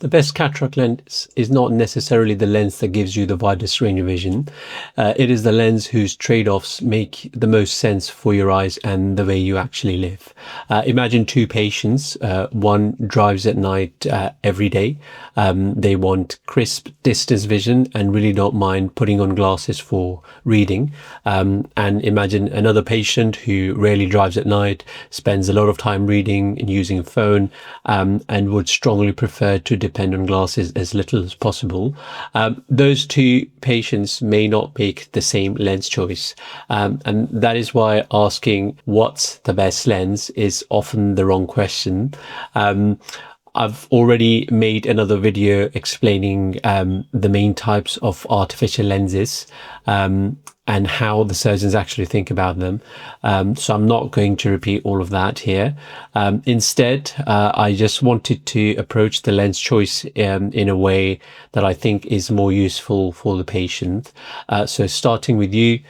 The best cataract lens is not necessarily the lens that gives you the widest range of vision. It is the lens whose trade-offs make the most sense for your eyes and the way you actually live. Imagine two patients. One drives at night every day. They want crisp distance vision and really don't mind putting on glasses for reading. And imagine another patient who rarely drives at night, spends a lot of time reading and using a phone, and would strongly prefer to depend on glasses as little as possible. Those two patients may not make the same lens choice. And that is why asking what's the best lens is often the wrong question. I've already made another video explaining the main types of artificial lenses and how the surgeons actually think about them. So I'm not going to repeat all of that here. Instead, I just wanted to approach the lens choice in a way that I think is more useful for the patient. So starting with you,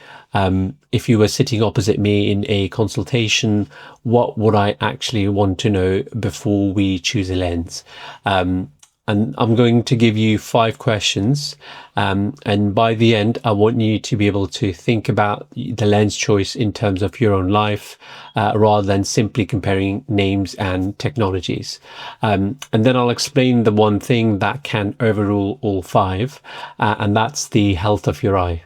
if you were sitting opposite me in a consultation, what would I actually want to know before we choose a lens? And I'm going to give you 5 questions. And by the end, I want you to be able to think about the lens choice in terms of your own life, rather than simply comparing names and technologies. And then I'll explain the one thing that can overrule all 5, and that's the health of your eye.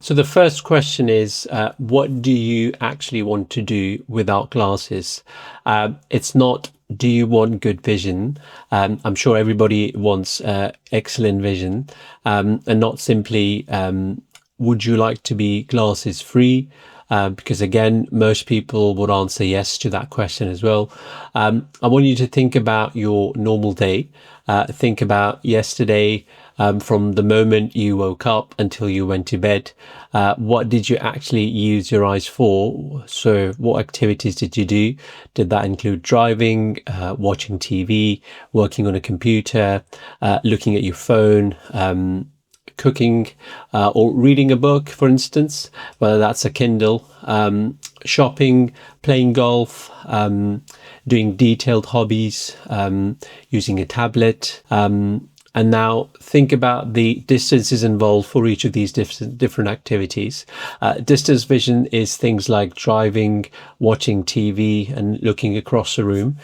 So the first question is, what do you actually want to do without glasses? It's not, do you want good vision? I'm sure everybody wants excellent vision, and not simply, would you like to be glasses free? Because again, most people would answer yes to that question as well. I want you to think about your normal day. Think about yesterday, from the moment you woke up until you went to bed. What did you actually use your eyes for? So what activities did you do? Did that include driving, watching TV, working on a computer, looking at your phone, cooking, or reading a book, for instance, whether that's a Kindle, shopping, playing golf, doing detailed hobbies, using a tablet. And now think about the distances involved for each of these different activities. Distance vision is things like driving, watching TV, and looking across the room.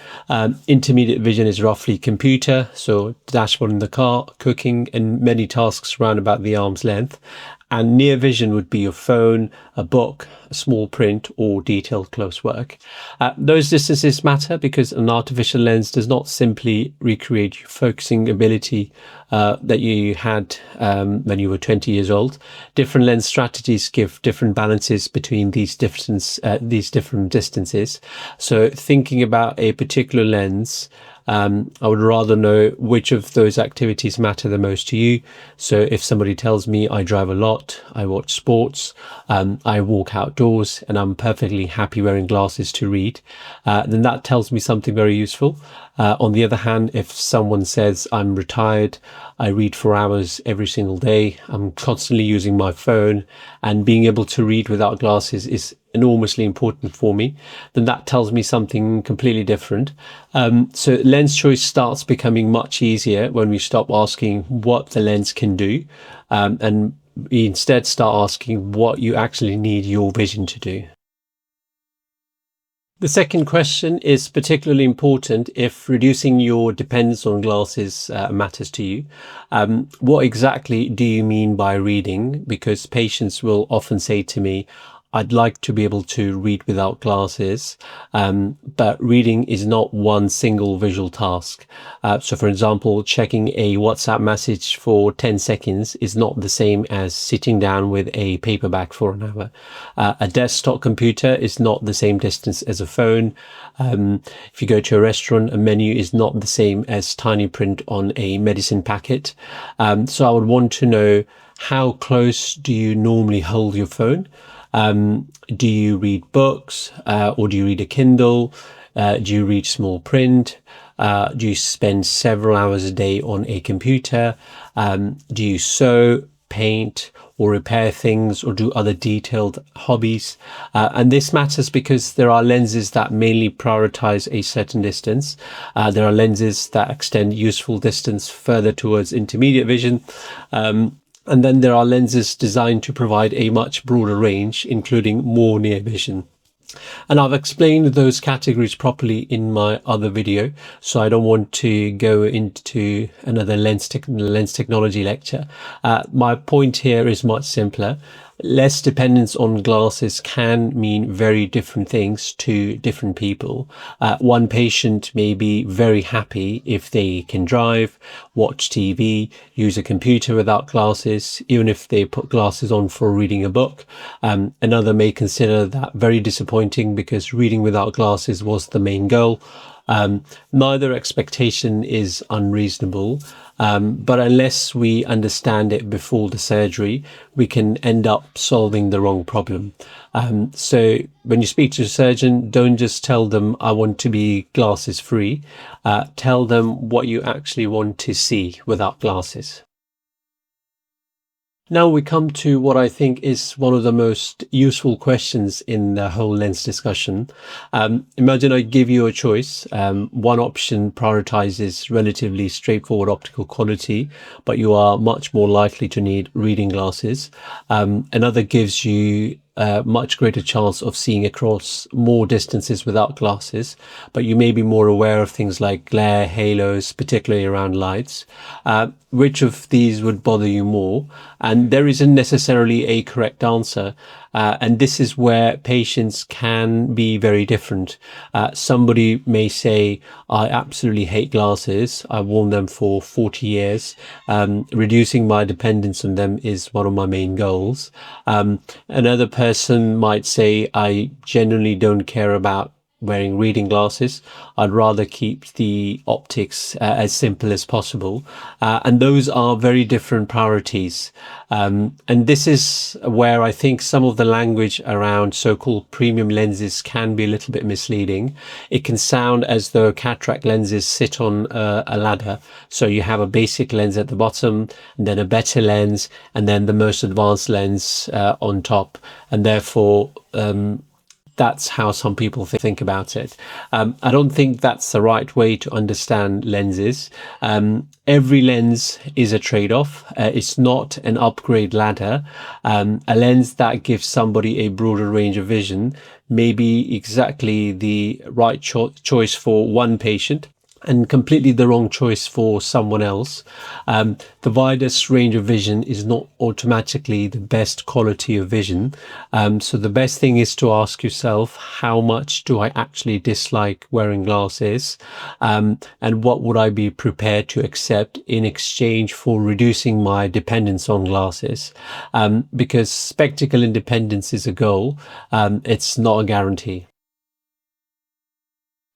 Intermediate vision is roughly computer, so dashboard in the car, cooking, and many tasks around about the arm's length. And near vision would be your phone, a book, a small print, or detailed close work. Those distances matter because an artificial lens does not simply recreate your focusing ability that you had when you were 20 years old. Different lens strategies give different balances between these different distances. So thinking about a particular lens, I would rather know which of those activities matter the most to you. So if somebody tells me I drive a lot, I watch sports, I walk outdoors, and I'm perfectly happy wearing glasses to read, then that tells me something very useful. On the other hand, if someone says I'm retired, I read for hours every single day, I'm constantly using my phone, and being able to read without glasses is enormously important for me, then that tells me something completely different. So lens choice starts becoming much easier when we stop asking what the lens can do, and we instead start asking what you actually need your vision to do. The second question is particularly important if reducing your dependence on glasses matters to you. What exactly do you mean by reading? Because patients will often say to me, I'd like to be able to read without glasses, but reading is not one single visual task. So for example, checking a WhatsApp message for 10 seconds is not the same as sitting down with a paperback for an hour. A desktop computer is not the same distance as a phone. If you go to a restaurant, a menu is not the same as tiny print on a medicine packet. So I would want to know, how close do you normally hold your phone? Do you read books, or do you read a Kindle? Do you read small print? Do you spend several hours a day on a computer? Do you sew, paint, or repair things or do other detailed hobbies. And this matters because there are lenses that mainly prioritize a certain distance. There are lenses that extend useful distance further towards intermediate vision. And then there are lenses designed to provide a much broader range, including more near vision. And I've explained those categories properly in my other video, so I don't want to go into another lens technology lecture. My point here is much simpler. Less dependence on glasses can mean very different things to different people. One patient may be very happy if they can drive, watch TV, use a computer without glasses, even if they put glasses on for reading a book. Another may consider that very disappointing because reading without glasses was the main goal. Neither expectation is unreasonable, but unless we understand it before the surgery, we can end up solving the wrong problem. So when you speak to a surgeon, don't just tell them, I want to be glasses free. Tell them what you actually want to see without glasses. Now we come to what I think is one of the most useful questions in the whole lens discussion. Imagine I give you a choice. One option prioritizes relatively straightforward optical quality, but you are much more likely to need reading glasses. Another gives you a much greater chance of seeing across more distances without glasses, but you may be more aware of things like glare, halos, particularly around lights. Which of these would bother you more? And there isn't necessarily a correct answer. And this is where patients can be very different. Somebody may say, I absolutely hate glasses. I've worn them for 40 years. Reducing my dependence on them is one of my main goals. Another person might say, I genuinely don't care about wearing reading glasses. I'd rather keep the optics as simple as possible. And those are very different priorities. And this is where I think some of the language around so-called premium lenses can be a little bit misleading. It can sound as though cataract lenses sit on a ladder. So you have a basic lens at the bottom, and then a better lens, and then the most advanced lens on top. And therefore, that's how some people think about it. I don't think that's the right way to understand lenses. Every lens is a trade-off. It's not an upgrade ladder. A lens that gives somebody a broader range of vision may be exactly the right choice for one patient, and completely the wrong choice for someone else. The widest range of vision is not automatically the best quality of vision. So the best thing is to ask yourself, how much do I actually dislike wearing glasses? And what would I be prepared to accept in exchange for reducing my dependence on glasses? Because spectacle independence is a goal. It's not a guarantee.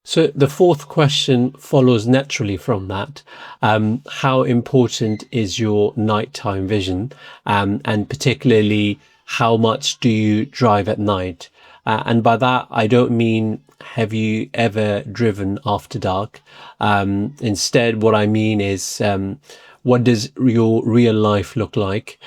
So the fourth question follows naturally from that. How important is your nighttime vision? And particularly, how much do you drive at night? And by that, I don't mean, have you ever driven after dark? Instead, what I mean is, what does your real life look like?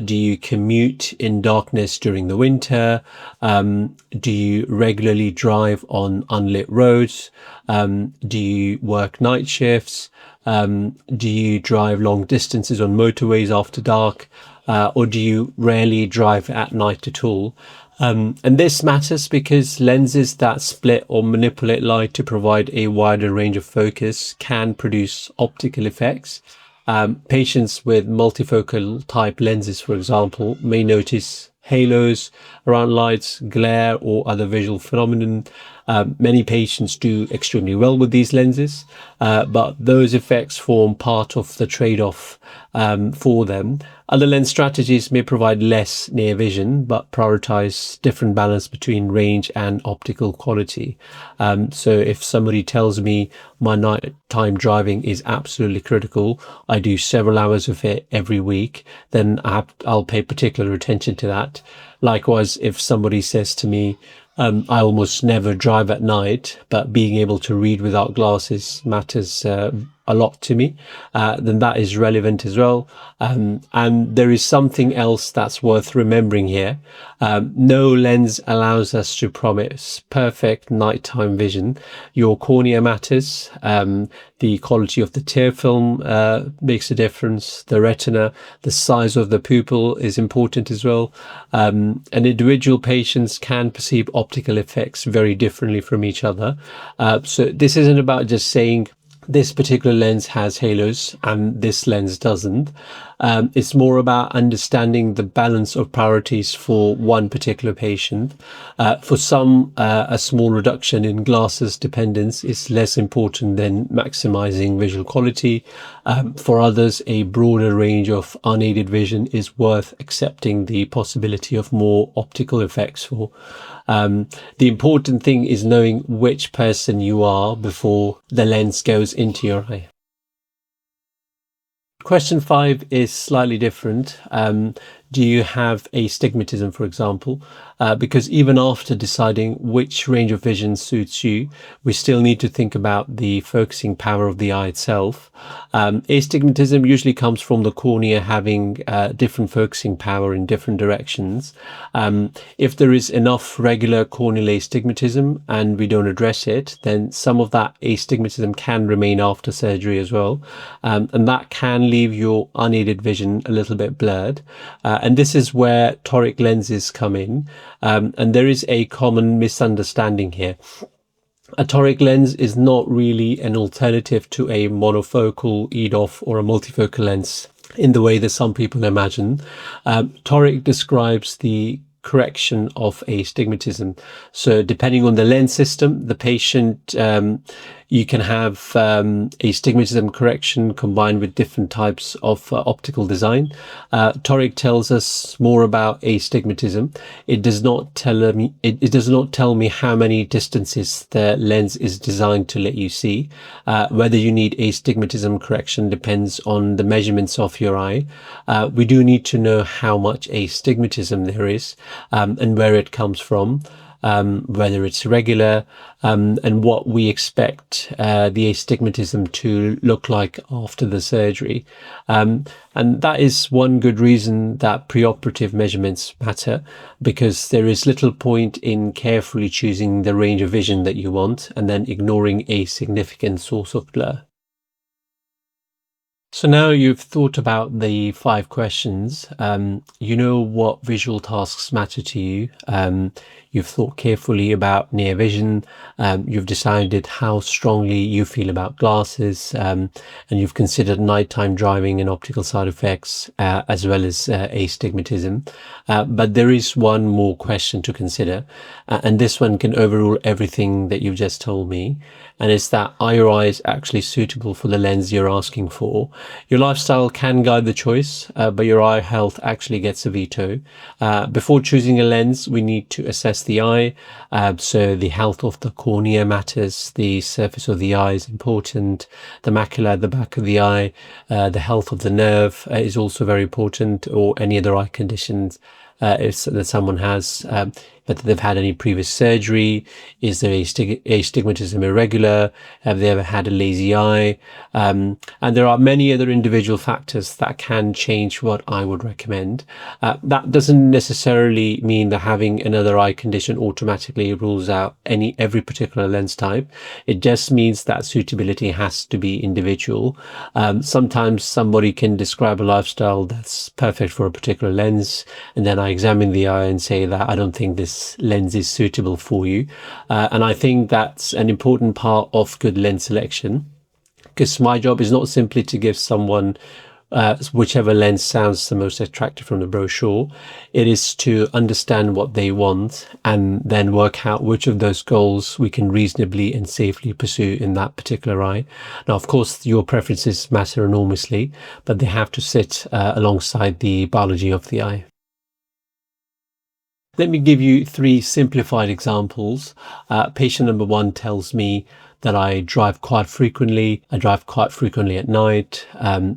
Do you commute in darkness during the winter? Do you regularly drive on unlit roads? Do you work night shifts? Do you drive long distances on motorways after dark? Or do you rarely drive at night at all? And this matters because lenses that split or manipulate light to provide a wider range of focus can produce optical effects. Patients with multifocal type lenses, for example, may notice halos around lights, glare, or other visual phenomenon. Many patients do extremely well with these lenses, but those effects form part of the trade-off for them. Other lens strategies may provide less near vision, but prioritize different balance between range and optical quality. So if somebody tells me my nighttime driving is absolutely critical, I do several hours of it every week, then I'll pay particular attention to that. Likewise, if somebody says to me, I almost never drive at night, but being able to read without glasses matters a lot to me, then that is relevant as well. And there is something else that's worth remembering here. No lens allows us to promise perfect nighttime vision. Your cornea matters. The quality of the tear film makes a difference. The retina, the size of the pupil is important as well. And individual patients can perceive optical effects very differently from each other. So this isn't about just saying this particular lens has halos and this lens doesn't. It's more about understanding the balance of priorities for one particular patient. For some, a small reduction in glasses dependence is less important than maximizing visual quality. For others, a broader range of unaided vision is worth accepting the possibility of more optical effects for. The important thing is knowing which person you are before the lens goes into your eye. Question 5 is slightly different. Do you have astigmatism, for example? Because even after deciding which range of vision suits you, we still need to think about the focusing power of the eye itself. Astigmatism usually comes from the cornea having different focusing power in different directions. If there is enough regular corneal astigmatism and we don't address it, then some of that astigmatism can remain after surgery as well. And that can leave your unaided vision a little bit blurred. And this is where toric lenses come in. And there is a common misunderstanding here. A toric lens is not really an alternative to a monofocal EDOF or a multifocal lens in the way that some people imagine. Toric describes the correction of astigmatism. So depending on the lens system, the patient, you can have astigmatism correction combined with different types of optical design. Toric tells us more about astigmatism. It does not tell me. It does not tell me how many distances the lens is designed to let you see. Whether you need astigmatism correction depends on the measurements of your eye. We do need to know how much astigmatism there is and where it comes from. Whether it's regular, and what we expect the astigmatism to look like after the surgery. And that is one good reason that preoperative measurements matter, because there is little point in carefully choosing the range of vision that you want and then ignoring a significant source of blur. So now you've thought about the 5 questions, you know what visual tasks matter to you, you've thought carefully about near vision, you've decided how strongly you feel about glasses, and you've considered nighttime driving and optical side effects, as well as astigmatism. But there is one more question to consider, and this one can overrule everything that you've just told me. And it's that, are your eyes actually suitable for the lens you're asking for? Your lifestyle can guide the choice, but your eye health actually gets a veto. Before choosing a lens, we need to assess the eye. So the health of the cornea matters, the surface of the eye is important, the macula at the back of the eye, the health of the nerve is also very important, or any other eye conditions that someone has, whether they've had any previous surgery, is there astigmatism irregular, have they ever had a lazy eye, and there are many other individual factors that can change what I would recommend. That doesn't necessarily mean that having another eye condition automatically rules out every particular lens type. It just means that suitability has to be individual. Sometimes somebody can describe a lifestyle that's perfect for a particular lens, and then I examine the eye and say that I don't think this lens is suitable for you. And I think that's an important part of good lens selection, because my job is not simply to give someone whichever lens sounds the most attractive from the brochure. It is to understand what they want and then work out which of those goals we can reasonably and safely pursue in that particular eye. Now, of course, your preferences matter enormously, but they have to sit alongside the biology of the eye. Let me give you 3 simplified examples. Patient number 1 tells me that I drive quite frequently. I drive quite frequently at night.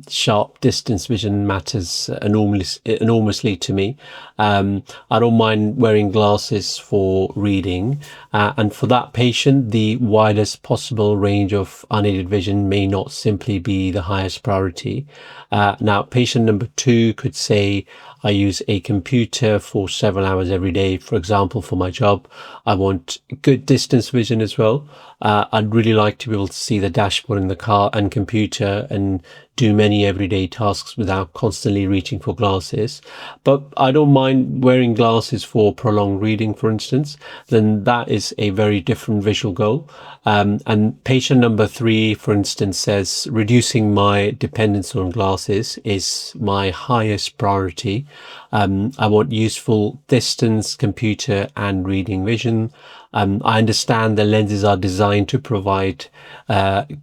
Sharp distance vision matters enormously to me. I don't mind wearing glasses for reading. And for that patient, the widest possible range of unaided vision may not simply be the highest priority. Now, patient number 2 could say, I use a computer for several hours every day. For example, for my job, I want good distance vision as well. I'd really like to be able to see the dashboard in the car and computer and do many everyday tasks without constantly reaching for glasses. But I don't mind wearing glasses for prolonged reading, for instance. Then that is a very different visual goal. And patient number 3, for instance, says reducing my dependence on glasses is my highest priority. I want useful distance, computer and reading vision. I understand the lenses are designed to provide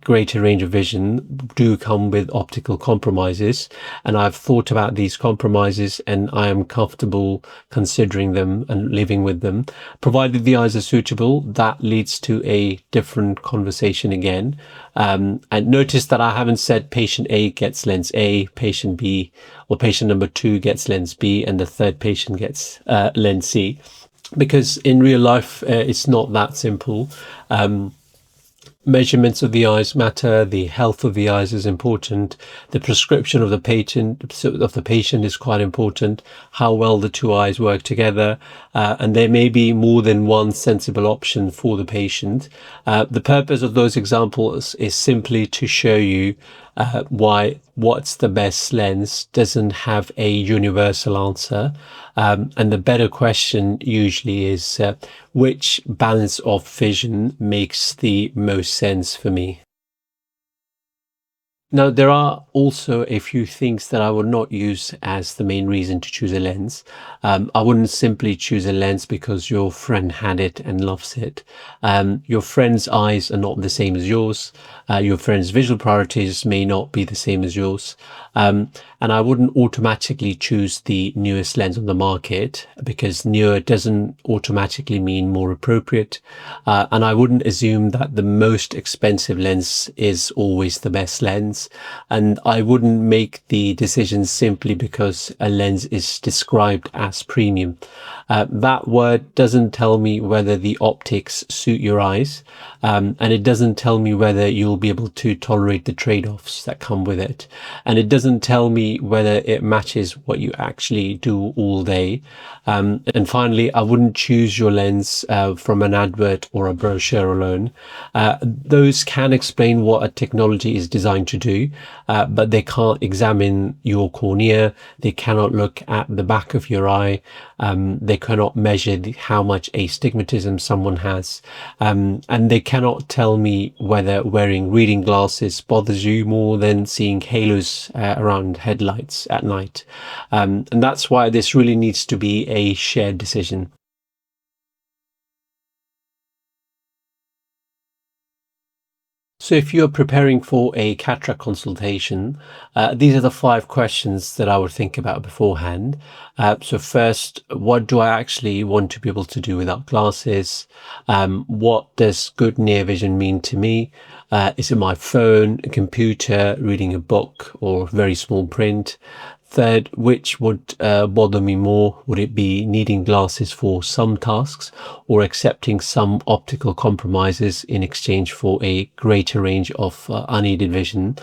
greater range of vision, do come with optical compromises, and I've thought about these compromises and I am comfortable considering them and living with them. Provided the eyes are suitable, that leads to a different conversation again. And notice that I haven't said patient A gets lens A, patient B or patient number 2 gets lens B, and the third patient gets lens C. Because in real life, it's not that simple. Measurements of the eyes matter. The health of the eyes is important. The prescription of the patient is quite important. How well the two eyes work together, and there may be more than one sensible option for the patient. The purpose of those examples is simply to show you why what's the best lens doesn't have a universal answer. And the better question usually is which balance of vision makes the most sense for me. Now, there are also a few things that I would not use as the main reason to choose a lens. I wouldn't simply choose a lens because your friend had it and loves it. Your friend's eyes are not the same as yours. Your friend's visual priorities may not be the same as yours. And I wouldn't automatically choose the newest lens on the market because newer doesn't automatically mean more appropriate. And I wouldn't assume that the most expensive lens is always the best lens. And I wouldn't make the decision simply because a lens is described as premium. That word doesn't tell me whether the optics suit your eyes, and it doesn't tell me whether you'll be able to tolerate the trade-offs that come with it. And it doesn't tell me whether it matches what you actually do all day. And finally, I wouldn't choose your lens from an advert or a brochure alone. Those can explain what a technology is designed to do, but they can't examine your cornea. They cannot look at the back of your eye. They cannot measure how much astigmatism someone has. And they cannot tell me whether wearing reading glasses bothers you more than seeing halos around headlights at night. And that's why this really needs to be a shared decision. So if you're preparing for a cataract consultation, these are the 5 questions that I would think about beforehand. So first, what do I actually want to be able to do without glasses? What does good near vision mean to me? Is it my phone, a computer, reading a book, or very small print? Third, which would bother me more? Would it be needing glasses for some tasks or accepting some optical compromises in exchange for a greater range of unaided vision?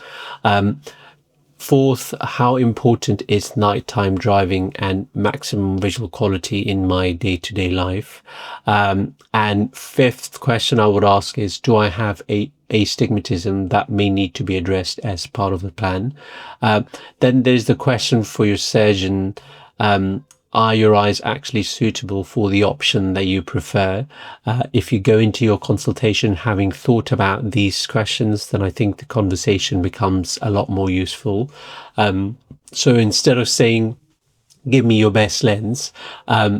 Fourth, how important is nighttime driving and maximum visual quality in my day-to-day life? And fifth question I would ask is, do I have a astigmatism that may need to be addressed as part of the plan? Then there's the question for your surgeon. Are your eyes actually suitable for the option that you prefer? If you go into your consultation having thought about these questions, then I think the conversation becomes a lot more useful. So instead of saying, give me your best lens,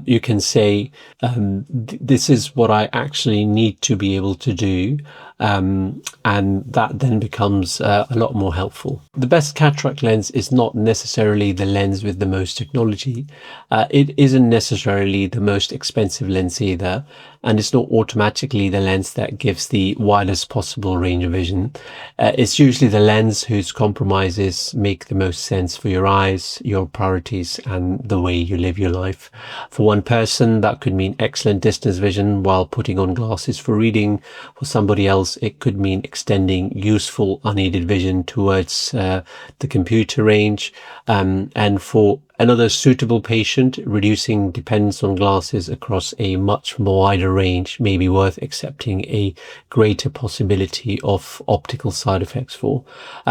you can say, this is what I actually need to be able to do. and that then becomes a lot more helpful. The best cataract lens is not necessarily the lens with the most technology. It isn't necessarily the most expensive lens either, and it's not automatically the lens that gives the widest possible range of vision. It's usually the lens whose compromises make the most sense for your eyes, your priorities, and the way you live your life. For one person, that could mean excellent distance vision while putting on glasses for reading. For somebody else, it could mean extending useful unaided vision towards the computer range. And for another suitable patient, reducing dependence on glasses across a much wider range may be worth accepting a greater possibility of optical side effects for.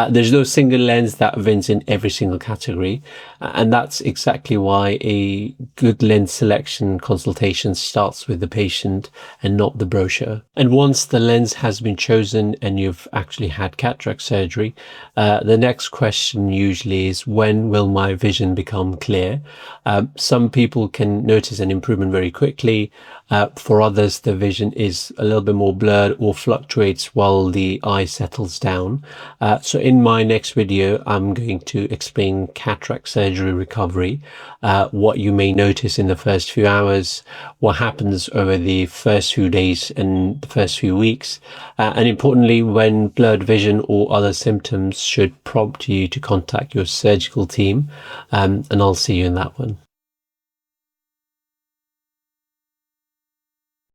There's no single lens that wins in every single category, and that's exactly why a good lens selection consultation starts with the patient and not the brochure. And once the lens has been chosen and you've actually had cataract surgery, the next question usually is, when will my vision become clear? Some people can notice an improvement very quickly. For others, the vision is a little bit more blurred or fluctuates while the eye settles down. So in my next video, I'm going to explain cataract surgery recovery, what you may notice in the first few hours, what happens over the first few days and the first few weeks, and importantly, when blurred vision or other symptoms should prompt you to contact your surgical team. And I'll see you in that one.